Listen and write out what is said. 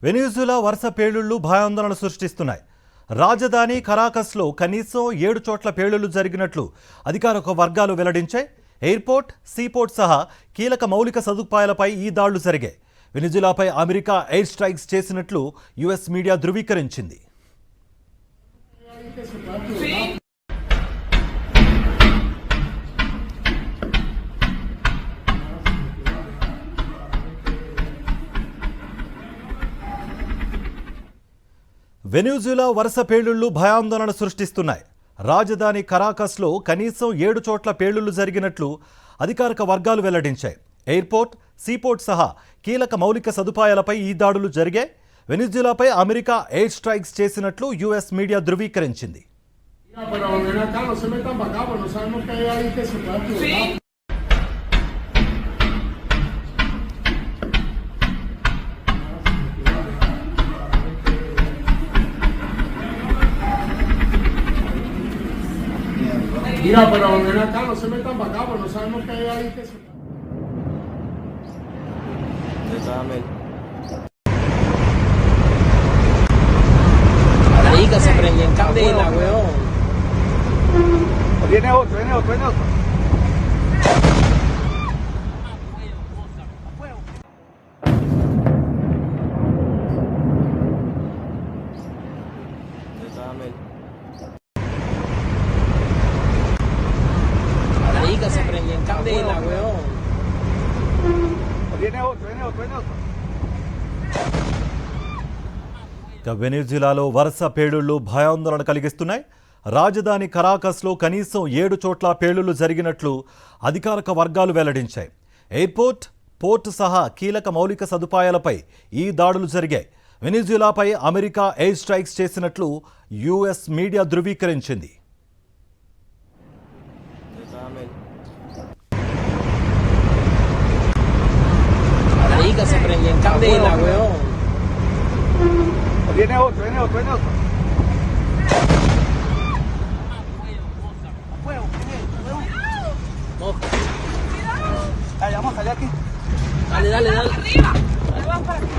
వెనిజులా వరుస పేలుళ్లు భయాందోళన సృష్టిస్తున్నాయి. రాజధాని కరాకస్లో కనీసం 7 చోట్ల పేలుళ్లు జరిగినట్లు అధికారిక వర్గాలు వెల్లడించాయి. ఎయిర్పోర్ట్, సీపోర్ట్ సహా కీలక మౌలిక సదుపాయాలపై ఈ దాడులు జరిగాయి. వెనిజులాపై అమెరికా ఎయిర్ స్ట్రైక్స్ చేసినట్లు యుఎస్ మీడియా ధృవీకరించింది. వెనిజులా వరుస పేలుళ్లు భయాందోళన సృష్టిస్తున్నాయి. రాజధాని కరాకస్లో కనీసం 7 చోట్ల పేలుళ్లు జరిగినట్లు అధికారిక వర్గాలు వెల్లడించాయి. ఎయిర్పోర్ట్, సీపోర్ట్ సహా కీలక మౌలిక సదుపాయాలపై ఈ దాడులు జరిగాయి. వెనిజులాపై అమెరికా ఎయిర్ స్ట్రైక్స్ చేసినట్లు యుఎస్ మీడియా ధృవీకరించింది. Mira, pero ven acá, no se metan para acá, pues no sabemos qué hay ahí que se... Ahí que se prende en candela, weón. Viene otro, viene otro, viene otro. Ahí que se prende en candela, weón. Viene otro, viene otro, viene otro. వెనిజులాలో వరుస పేలుళ్లు భయాందోళన కలిగిస్తున్నాయి. రాజధాని కరాకస్లో కనీసం 7 చోట్ల పేలుళ్లు జరిగినట్లు అధికారిక వర్గాలు వెల్లడించాయి. ఎయిర్పోర్ట్, పోర్ట్ సహా కీలక మౌలిక సదుపాయాలపై ఈ దాడులు జరిగాయి. వెనిజులాపై అమెరికా ఎయిర్ స్ట్రైక్స్ చేసినట్లు యుఎస్ మీడియా ధృవీకరించింది. Ahí que se prende en candela, weón. Viene otro, viene otro, viene otro. Dale, vamos a salir aquí. Dale, dale, dale. ¡Arriba! ¡Ahí van para aquí!